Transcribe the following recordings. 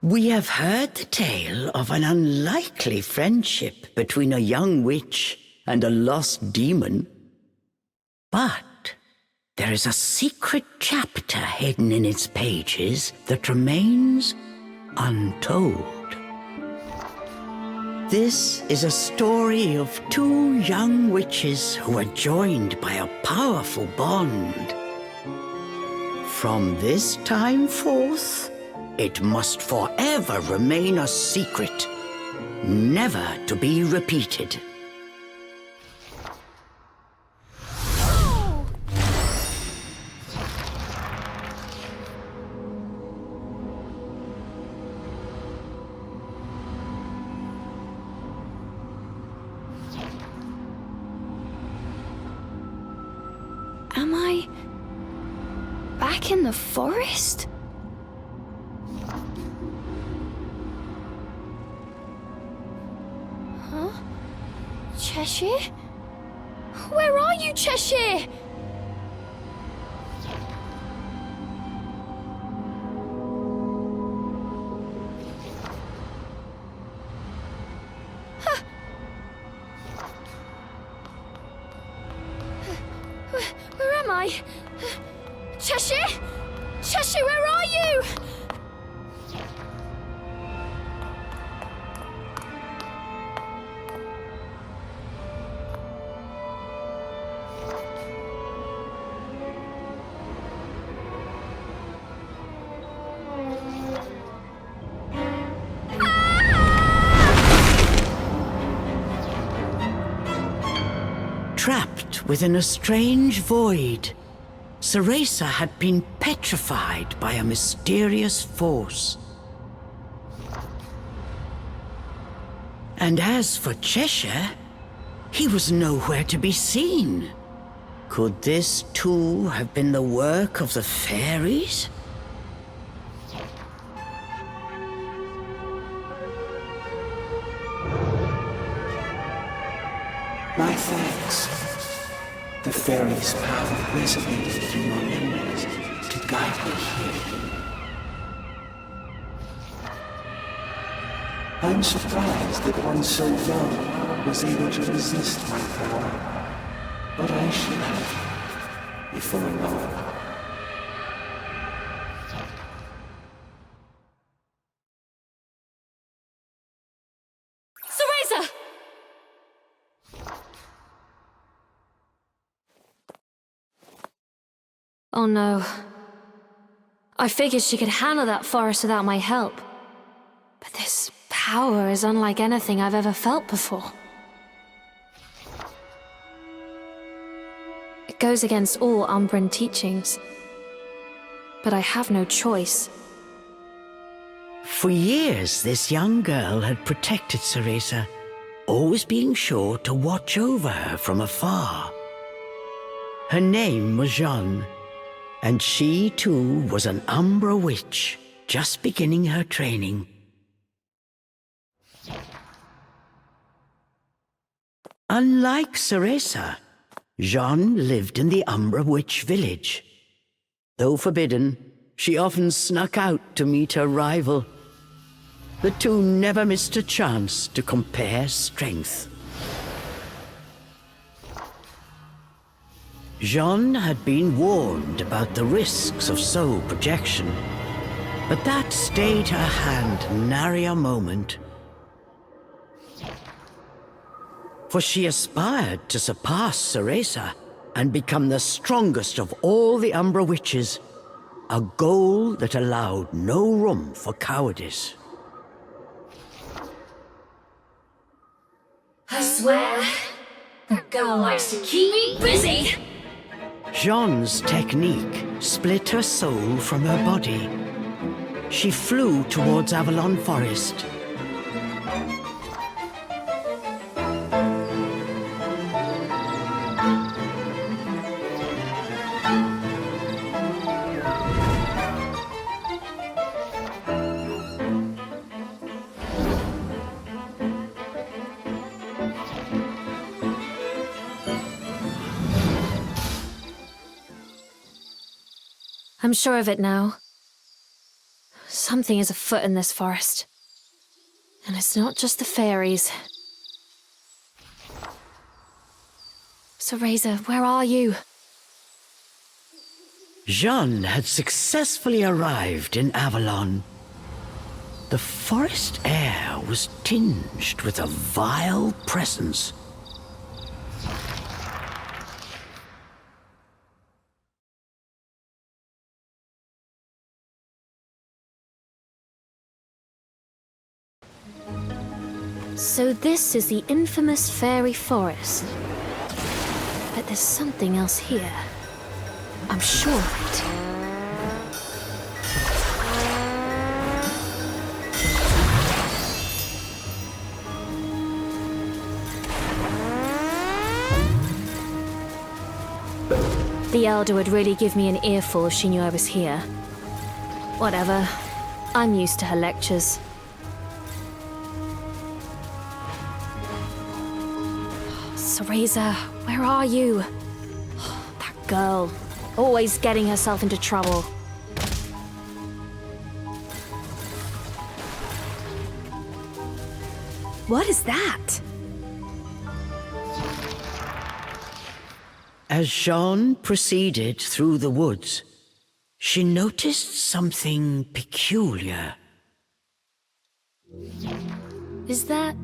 We have heard the tale of an unlikely friendship between a young witch and a lost demon. But there is a secret chapter hidden in its pages that remains untold. This is a story of two young witches who are joined by a powerful bond. From this time forth, it must forever remain a secret, never to be repeated. Am I back in the forest? Huh? Cheshire? Where are you, Cheshire? Where am I? Cheshire? Cheshire, where are you? Trapped within a strange void, Cereza had been petrified by a mysterious force. And as for Cheshire, he was nowhere to be seen. Could this too have been the work of the fairies? My thanks. The fairy's power resonated through your memories to guide me here. I'm surprised that one so young was able to resist my power, but I should have before long. Cereza! Oh no. I figured she could handle that forest without my help. But this power is unlike anything I've ever felt before. It goes against all Umbran teachings. But I have no choice. For years, this young girl had protected Cereza, always being sure to watch over her from afar. Her name was Jeanne, and she too was an Umbra witch, just beginning her training. Unlike Cereza, Jeanne lived in the Umbra witch village. Though forbidden, she often snuck out to meet her rival. The two never missed a chance to compare strength. Jeanne had been warned about the risks of soul projection, but that stayed her hand nary a moment. For she aspired to surpass Cereza and become the strongest of all the Umbra witches, a goal that allowed no room for cowardice. I swear, that girl likes to keep me busy. Jeanne's technique split her soul from her body. She flew towards Avalon Forest. I'm sure of it now. Something is afoot in this forest. And it's not just the fairies. Cereza, where are you? Jeanne had successfully arrived in Avalon. The forest air was tinged with a vile presence. So this is the infamous fairy forest. But there's something else here. I'm sure of it. The Elder would really give me an earful if she knew I was here. Whatever. I'm used to her lectures. Cereza, where are you? That girl. Always getting herself into trouble. What is that? As Jeanne proceeded through the woods, she noticed something peculiar. Is that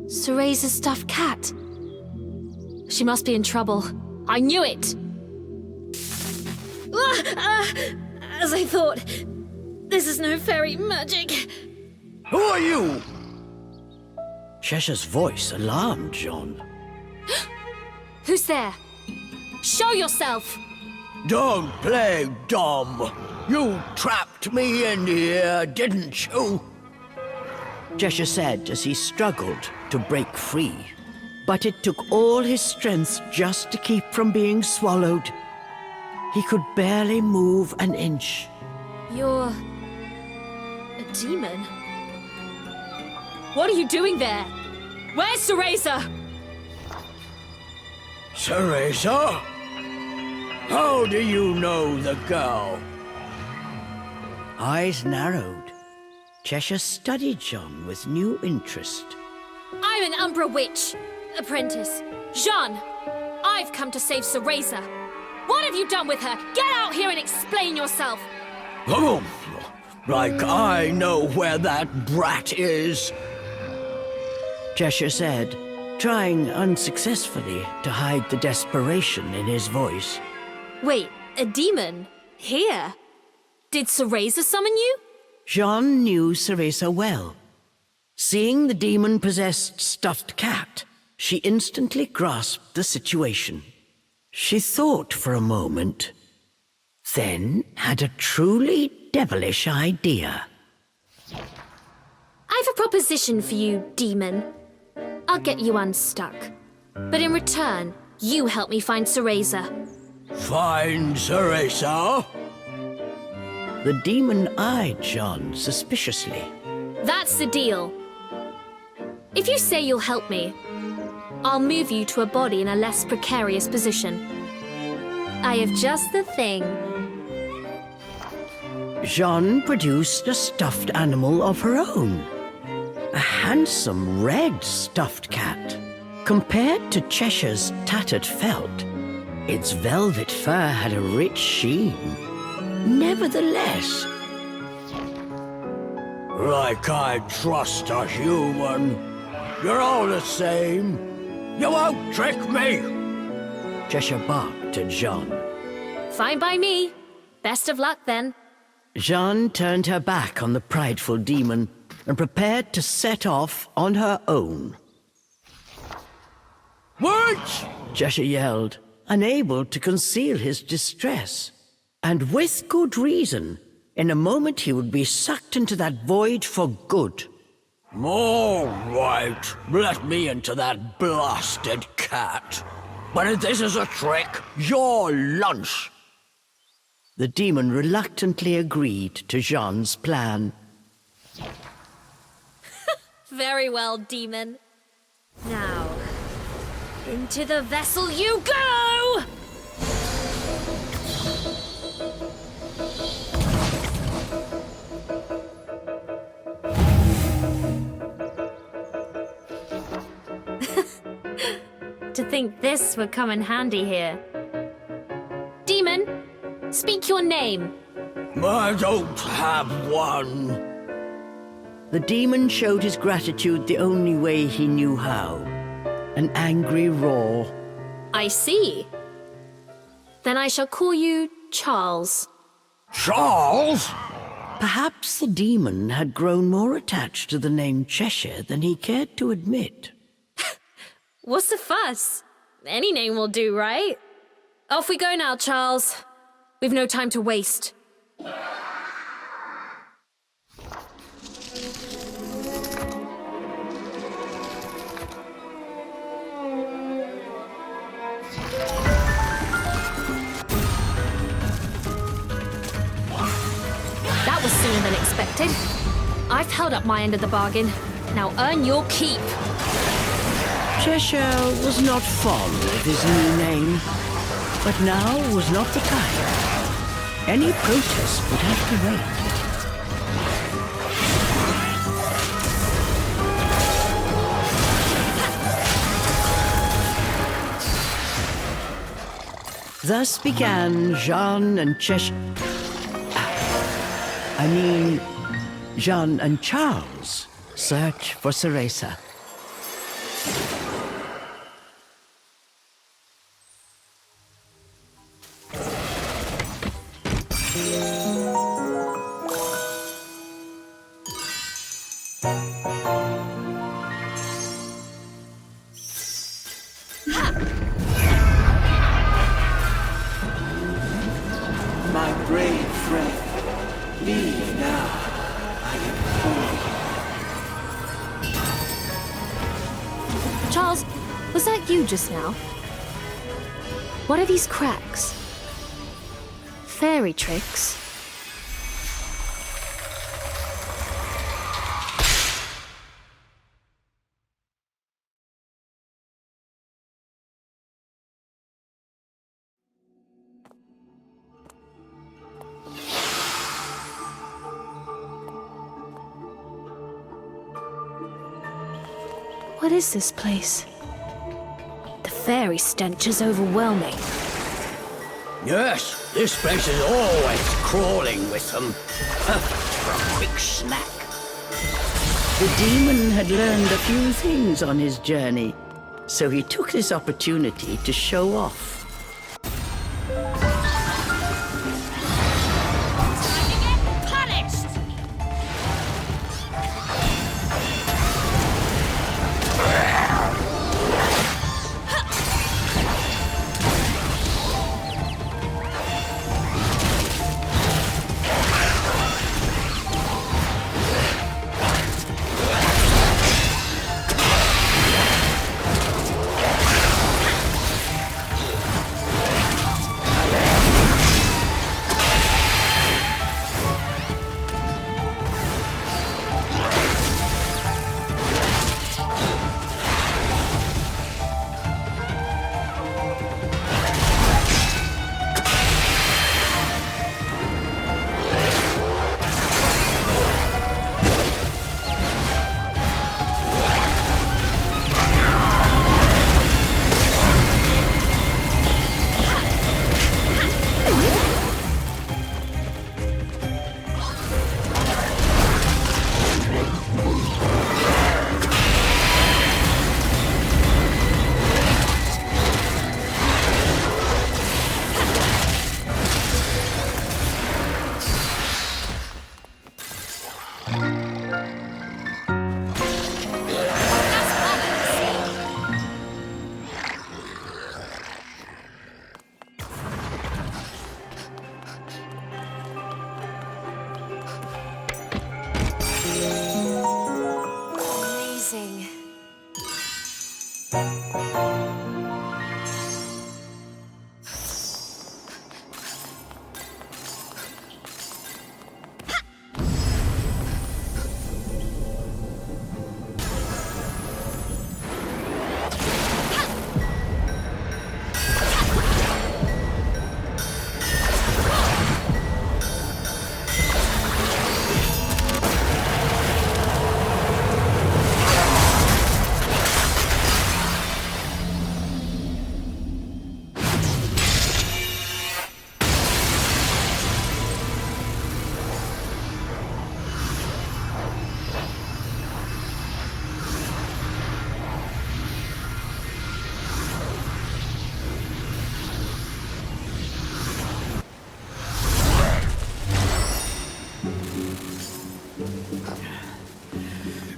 Cereza's stuffed cat? She must be in trouble. I knew it! As I thought. This is no fairy magic. Who are you? Cheshire's voice alarmed Jeanne. Who's there? Show yourself! Don't play dumb. You trapped me in here, didn't you? Cheshire said as he struggled to break free. But it took all his strength just to keep from being swallowed. He could barely move an inch. You're a demon? What are you doing there? Where's Cereza? Cereza? How do you know the girl? Eyes narrowed. Cheshire studied Jeanne with new interest. I'm an Umbra witch. Apprentice. Jeanne, I've come to save Cereza. What have you done with her? Get out here and explain yourself! Oh, like I know where that brat is. Cheshire said, trying unsuccessfully to hide the desperation in his voice. Wait, a demon? Here? Did Cereza summon you? Jeanne knew Cereza well. Seeing the demon-possessed stuffed cat, she instantly grasped the situation. She thought for a moment, then had a truly devilish idea. I've a proposition for you, demon. I'll get you unstuck. But in return, you help me find Cereza. Find Cereza? The demon eyed Jeanne suspiciously. That's the deal. If you say you'll help me, I'll move you to a body in a less precarious position. I have just the thing. Jeanne produced a stuffed animal of her own. A handsome red stuffed cat. Compared to Cheshire's tattered felt, its velvet fur had a rich sheen. Nevertheless... Like I trust a human. You're all the same. You won't trick me! Cheshire barked at Jeanne. Fine by me. Best of luck, then. Jeanne turned her back on the prideful demon and prepared to set off on her own. Wait! Cheshire yelled, unable to conceal his distress. And with good reason. In a moment he would be sucked into that void for good. All right, let me into that blasted cat. But if this is a trick, your lunch. The demon reluctantly agreed to Jeanne's plan. Very well, demon. Now, into the vessel you go! think this would come in handy here. Demon, speak your name. I don't have one. The demon showed his gratitude the only way he knew how. An angry roar. I see. Then I shall call you Charles. Charles? Perhaps the demon had grown more attached to the name Cheshire than he cared to admit. What's the fuss? Any name will do, right? Off we go now, Charles. We've no time to waste. That was sooner than expected. I've held up my end of the bargain. Now earn your keep. Cheshire was not fond of his new name, but now was not the time. Any protest would have to wait. Thus began Jean and Jean and Charles' search for Cereza. My brave friend, leave now. I implore you. Charles, was that you just now? What are these cracks? Fairy tricks? What is this place? The fairy stench is overwhelming. Yes, this place is always crawling with them. For a quick snack. The demon had learned a few things on his journey, so he took this opportunity to show off. Amazing.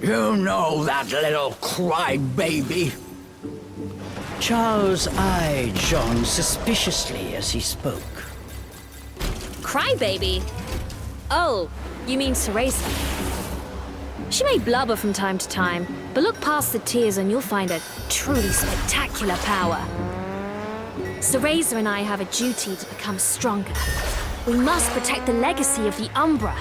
You know that little crybaby. Charles eyed John suspiciously as he spoke. Crybaby? Oh, you mean Cereza. She may blubber from time to time, but look past the tears and you'll find a truly spectacular power. Cereza and I have a duty to become stronger. We must protect the legacy of the Umbra.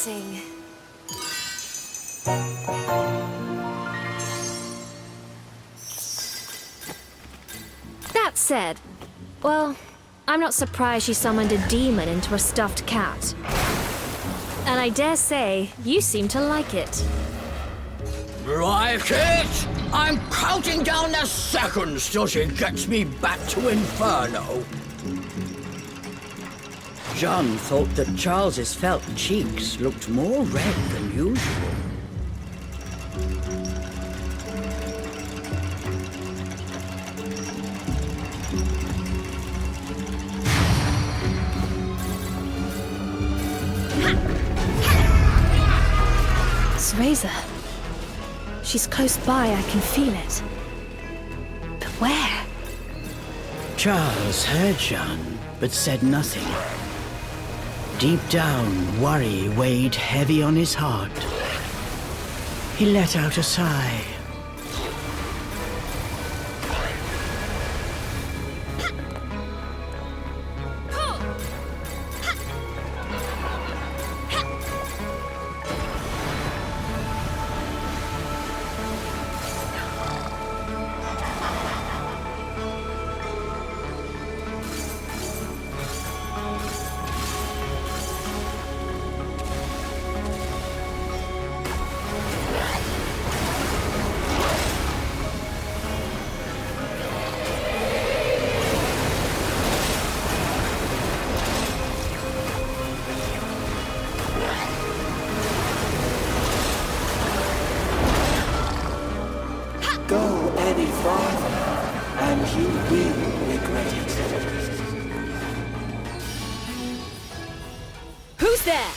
Amazing. That said, well, I'm not surprised she summoned a demon into a stuffed cat. And I dare say, you seem to like it. Like it? I'm counting down the seconds till she gets me back to Inferno. John thought that Charles's felt cheeks looked more red than usual. Cereza. She's close by, I can feel it. But where? Charles heard John, but said nothing. Deep down, worry weighed heavy on his heart. He let out a sigh. Go any farther, and you will regret it. Who's there?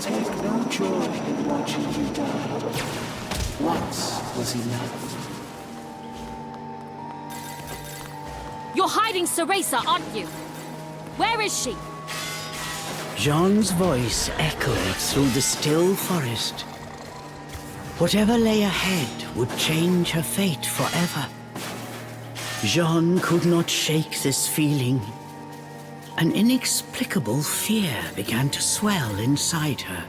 take no joy in watching you die. Once was enough. You're hiding Cereza, aren't you? Where is she? Jean's voice echoed through the still forest. Whatever lay ahead would change her fate forever. Jean could not shake this feeling. An inexplicable fear began to swell inside her.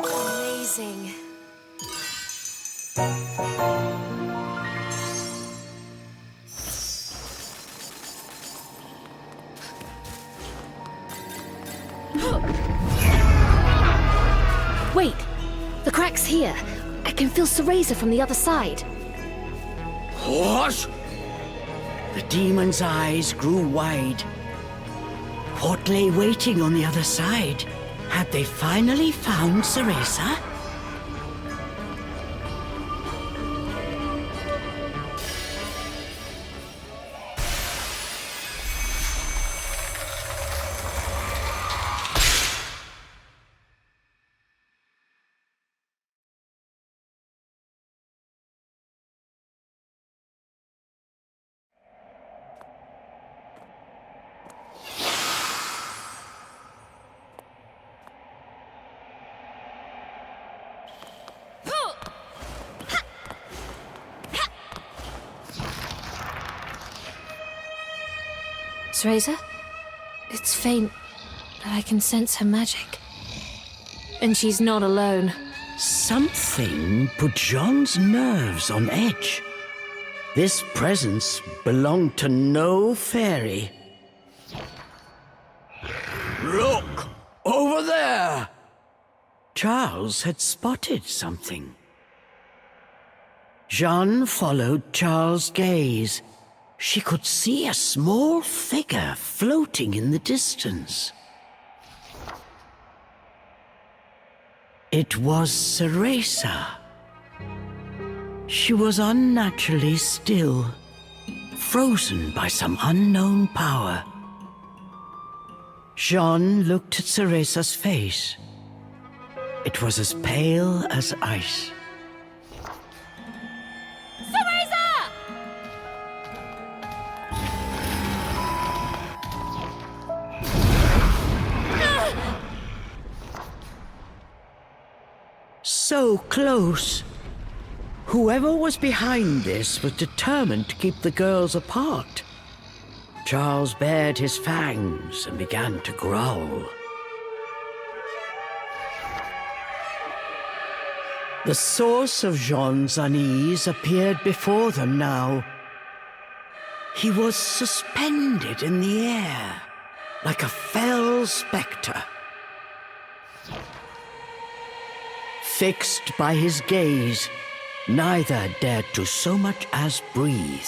Amazing. Wait, the crack's here. I can feel Cereza from the other side. What? The demon's eyes grew wide. What lay waiting on the other side? Had they finally found Cereza? Cereza? It's faint, but I can sense her magic. And she's not alone. Something put Jean's nerves on edge. This presence belonged to no fairy. Look! Over there! Charles had spotted something. Jean followed Charles' gaze. She could see a small figure floating in the distance. It was Cereza. She was unnaturally still, frozen by some unknown power. Jean looked at Cereza's face. It was as pale as ice. So close. Whoever was behind this was determined to keep the girls apart. Charles bared his fangs and began to growl. The source of Jean's unease appeared before them now. He was suspended in the air, like a fell spectre. Fixed by his gaze, Neither dared to so much as breathe.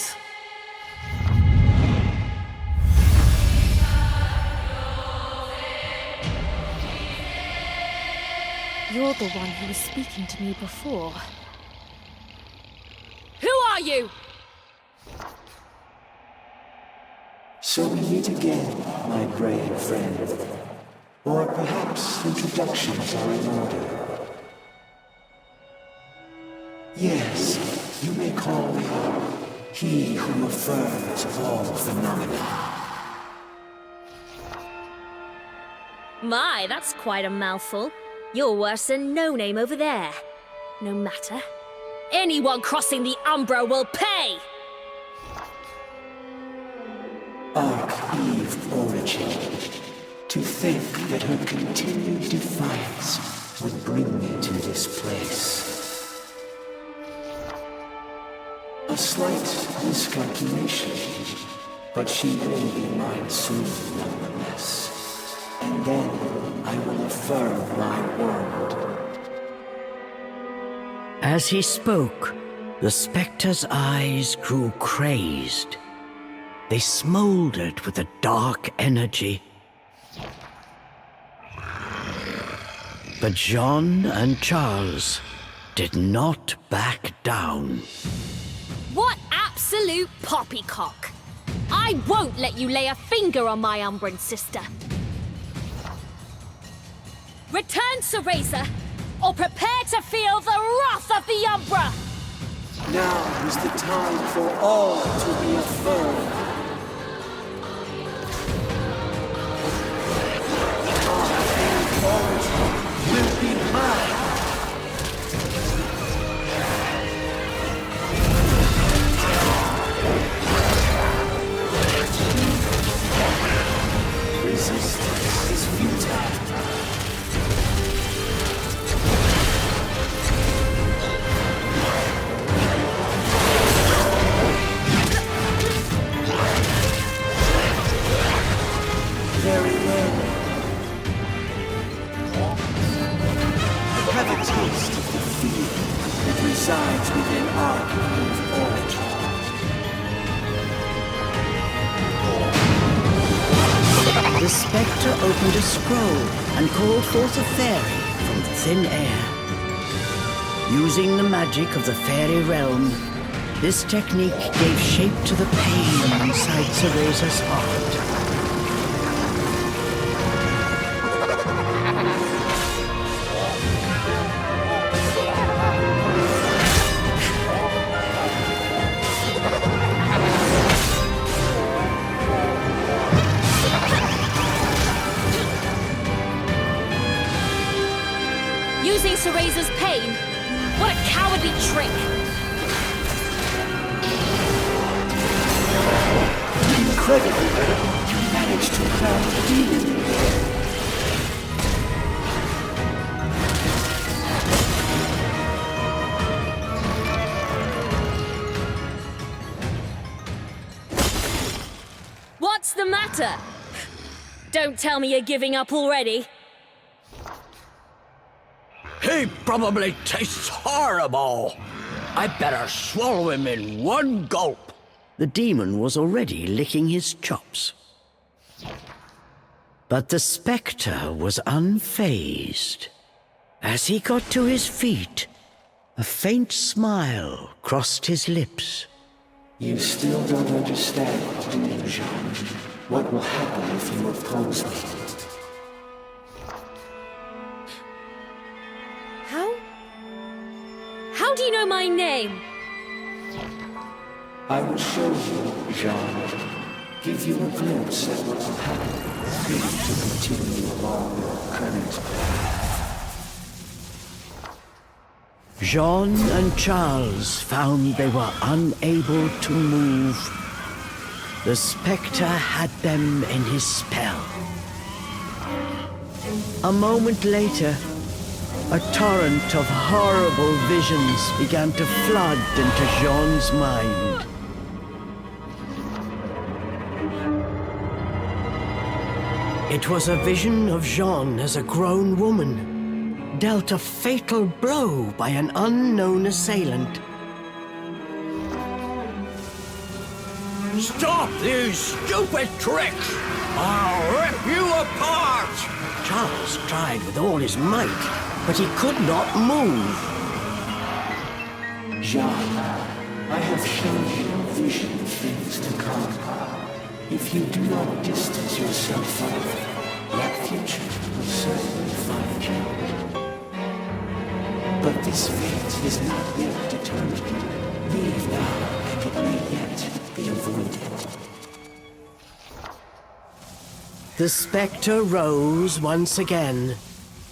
You're the one who was speaking to me before. Who are you? So we meet again, my brave friend. Or perhaps introductions are in order. Yes, you may call me he who affirms all phenomena. My, that's quite a mouthful. You're worse than No Name over there. No matter. Anyone crossing the Umbra will pay! Eve Origins. To think that her continued defiance would bring me to this place. A slight miscalculation, but she will be mine soon nonetheless. And then I will affirm my word. As he spoke, the spectre's eyes grew crazed. They smoldered with a dark energy. But Jean and Charles did not back down. What absolute poppycock! I won't let you lay a finger on my Umbran sister. Return, Cereza, or prepare to feel the wrath of the Umbra! Now is the time for all to be affirmed. Will be mine. Resistance is futile. Very well. Have a taste of the fear that resides within our Origins. The spectre opened a scroll and called forth a fairy from thin air. Using the magic of the fairy realm, this technique gave shape to the pain inside Cereza's heart. Using Cereza's pain? What a cowardly trick! Incredible! You managed to craft a demon. What's the matter? Don't tell me you're giving up already. He probably tastes horrible. I better swallow him in one gulp. The demon was already licking his chops. But the spectre was unfazed. As he got to his feet, a faint smile crossed his lips. You still don't understand, do you, Jean? What will happen if you oppose me? How do you know my name? I will show you, Jean. Give you a glimpse at what will happen for you to continue along your current path. Jean and Charles found they were unable to move. The spectre had them in his spell. A moment later, a torrent of horrible visions began to flood into Jean's mind. It was a vision of Jean as a grown woman, dealt a fatal blow by an unknown assailant, Stop these stupid tricks! I'll rip you apart! Charles tried with all his might, but he could not move. Jean, I have shown you a vision of things to come. If you do not distance yourself from it, that future will certainly find you. But this fate is not yet determined. Leave now, and it may yet be avoided. The spectre rose once again.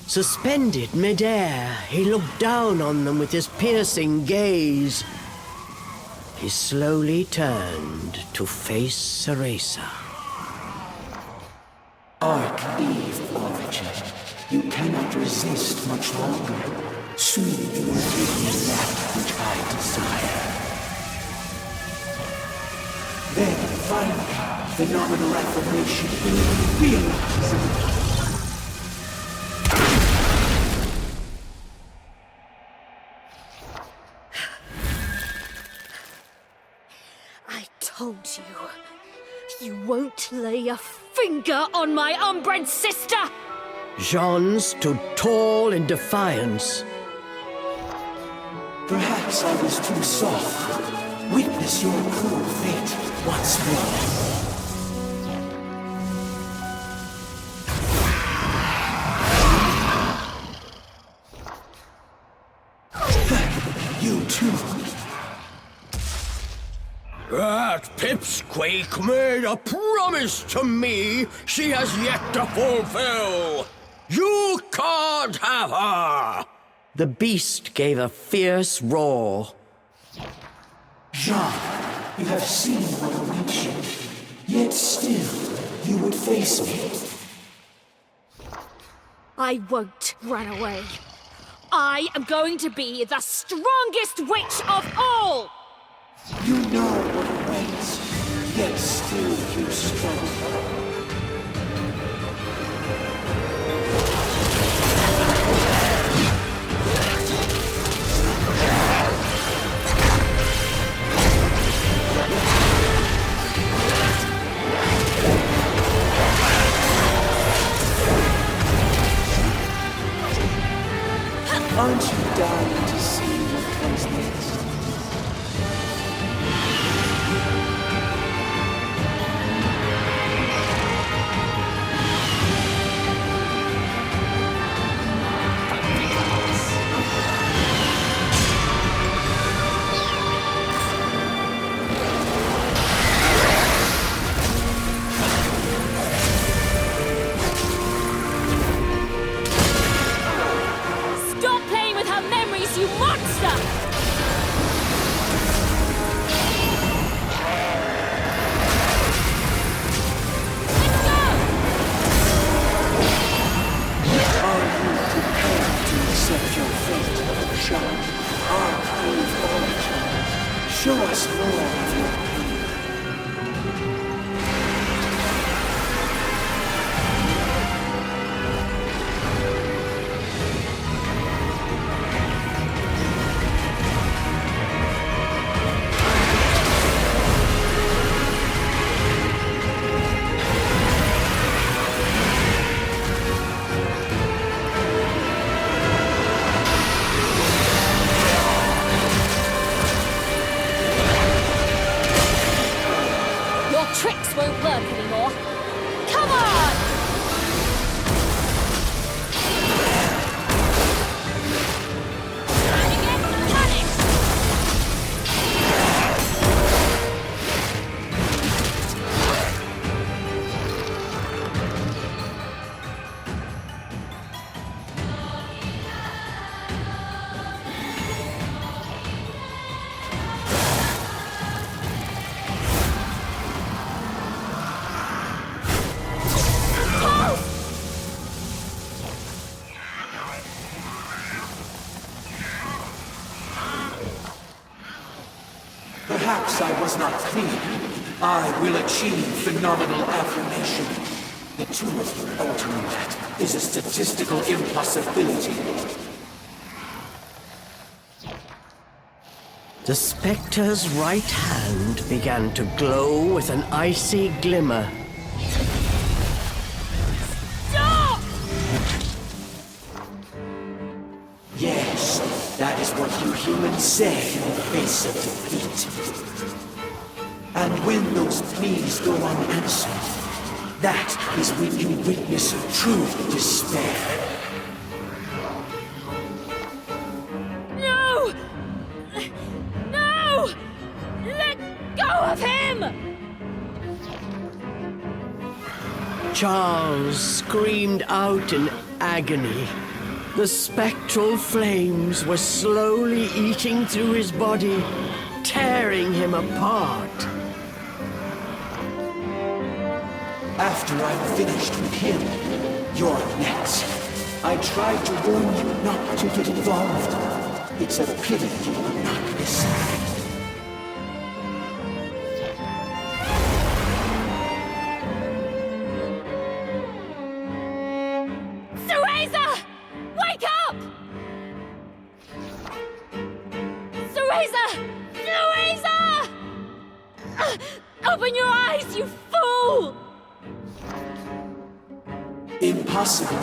Suspended mid-air, he looked down on them with his piercing gaze. He slowly turned to face Cereza. Eve Origin, you cannot resist much longer. Soon you will give me that which I desire. Then, finally, phenomenal affirmation will be realized. I told you, you won't lay a finger on my unbred sister! Jean stood tall in defiance. Perhaps I was too soft. Witness your cruel fate once more. You too. That pipsqueak made a promise to me she has yet to fulfill. You can't have her! The beast gave a fierce roar. Jean, you have seen what awaits you, yet still you would face me. I won't run away. I am going to be the strongest witch of all! You know what awaits, yet still you struggle. Aren't you dying to see what comes next? You monster! Let's go! Are you prepared to accept your fate, Jean? Eve Origin, show us more of your pain. Tricks won't work anymore. Come on! Perhaps I was not clear. I will achieve phenomenal affirmation. The two of you altering that is a statistical impossibility. The spectre's right hand began to glow with an icy glimmer. Stop! Yes, that is what you humans say in the face of defeat. And when those pleas go unanswered, that is when you witness true despair. No! No! Let go of him! Charles screamed out in agony. The spectral flames were slowly eating through his body, tearing him apart. After I'm finished with him, you're next. I tried to warn you not to get involved. It's a pity you will not listen. Cereza! Wake up! Cereza! Cereza! Open your eyes, you fool! Impossible.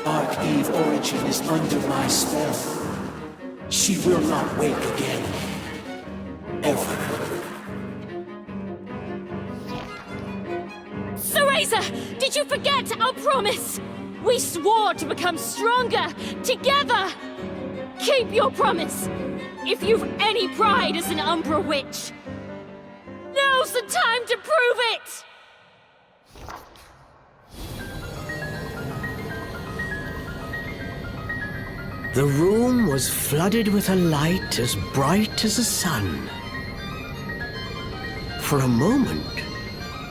Archeve Origin is under my spell. She will not wake again. Ever. Cereza! Did you forget our promise? We swore to become stronger, together! Keep your promise! If you've any pride as an Umbra witch! Now's the time to prove it! The room was flooded with a light as bright as the sun. For a moment,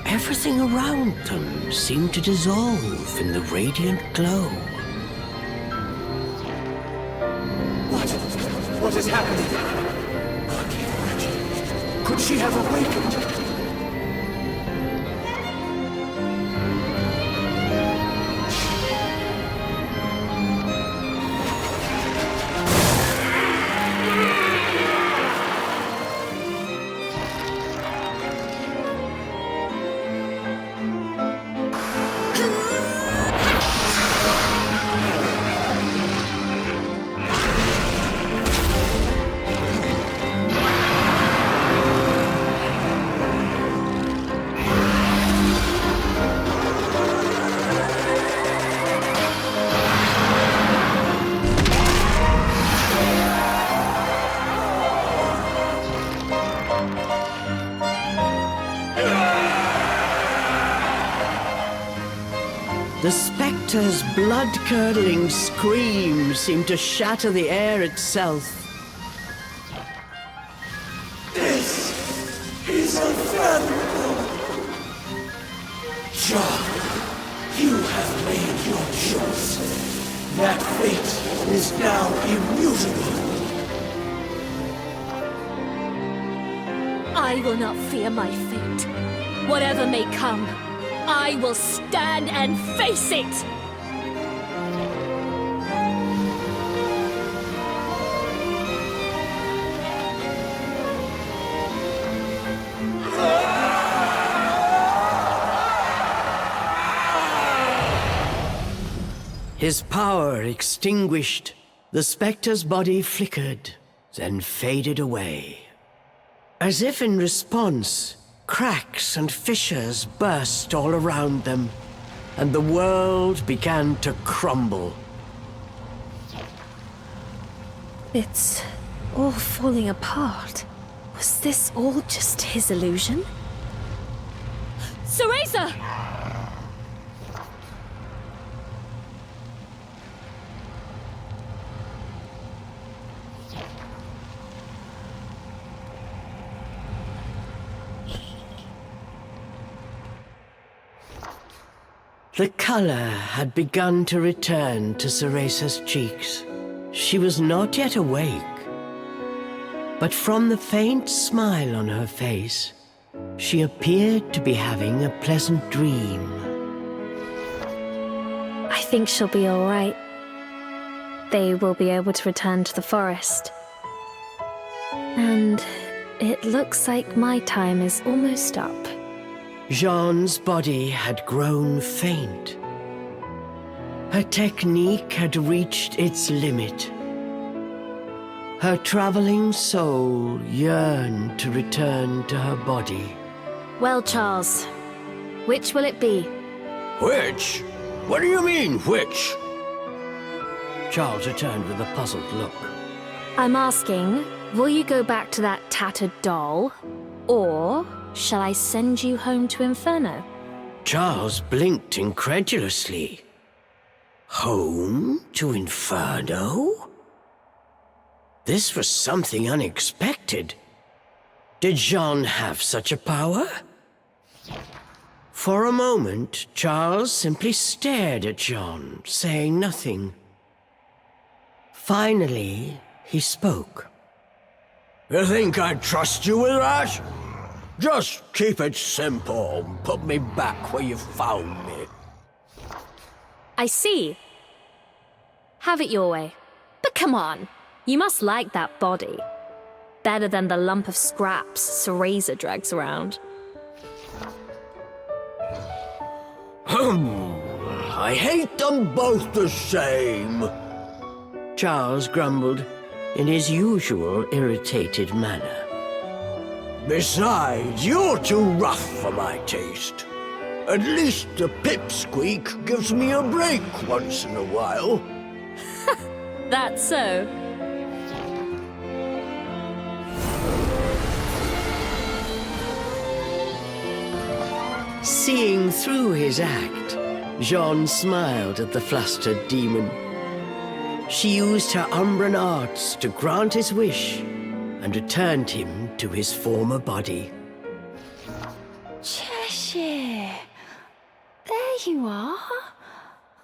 everything around them seemed to dissolve in the radiant glow. What is happening? Could she have awakened? The spectre's blood-curdling scream seemed to shatter the air itself. This is unfathomable. John, you have made your choice. That fate is now immutable. I will not fear my fate. Whatever may come, I will stand and face it! His power extinguished, the spectre's body flickered, then faded away. As if in response, cracks and fissures burst all around them, and the world began to crumble. It's all falling apart. Was this all just his illusion? Cereza! The color had begun to return to Cereza's cheeks. She was not yet awake, but from the faint smile on her face, she appeared to be having a pleasant dream. I think she'll be all right. They will be able to return to the forest. And it looks like my time is almost up. Jean's body had grown faint. Her technique had reached its limit. Her traveling soul yearned to return to her body. Well, Charles, which will it be? Which? What do you mean, which? Charles returned with a puzzled look. I'm asking, will you go back to that tattered doll? Or shall I send you home to Inferno? Charles blinked incredulously. Home to Inferno? This was something unexpected. Did Jean have such a power? For a moment, Charles simply stared at Jean, saying nothing. Finally, he spoke. You think I'd trust you with that? Just keep it simple and put me back where you found me. I see. Have it your way. But come on, you must like that body. Better than the lump of scraps Cereza drags around. I hate them both the same. Charles grumbled in his usual irritated manner. Besides, you're too rough for my taste. At least the pipsqueak gives me a break once in a while. That's so. Seeing through his act, Jean smiled at the flustered demon. She used her Umbran arts to grant his wish and returned him to his former body. Cheshire, there you are.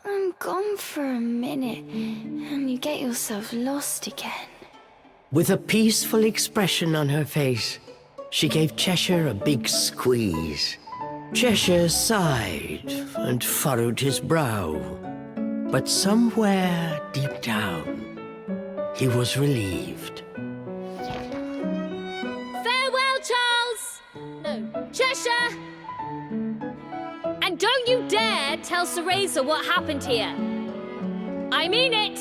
I'm gone for a minute, and you get yourself lost again. With a peaceful expression on her face, she gave Cheshire a big squeeze. Cheshire sighed and furrowed his brow, but somewhere deep down, he was relieved. Farewell, Charles! No, Cheshire! And don't you dare tell Cereza what happened here. I mean it!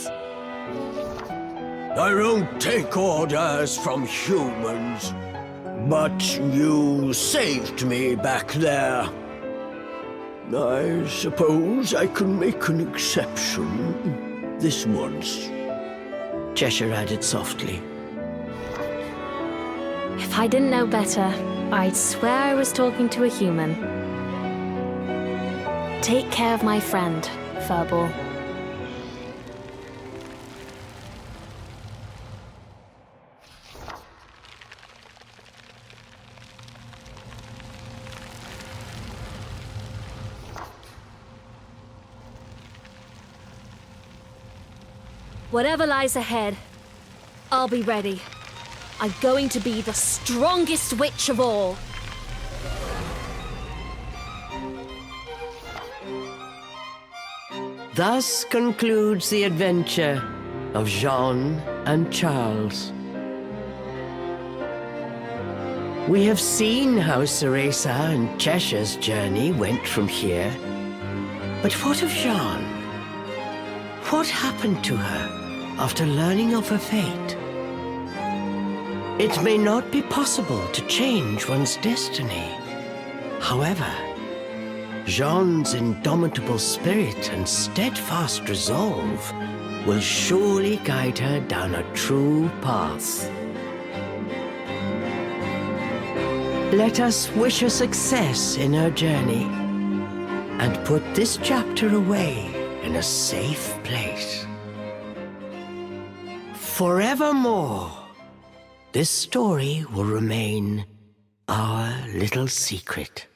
I don't take orders from humans. But you saved me back there. I suppose I can make an exception this once. Cheshire added softly. If I didn't know better, I'd swear I was talking to a human. Take care of my friend, Furball. Whatever lies ahead, I'll be ready. I'm going to be the strongest witch of all. Thus concludes the adventure of Jean and Charles. We have seen how Cereza and Cheshire's journey went from here. But what of Jean? What happened to her after learning of her fate? It may not be possible to change one's destiny. However, Jean's indomitable spirit and steadfast resolve will surely guide her down a true path. Let us wish her success in her journey and put this chapter away in a safe place. Forevermore, this story will remain our little secret.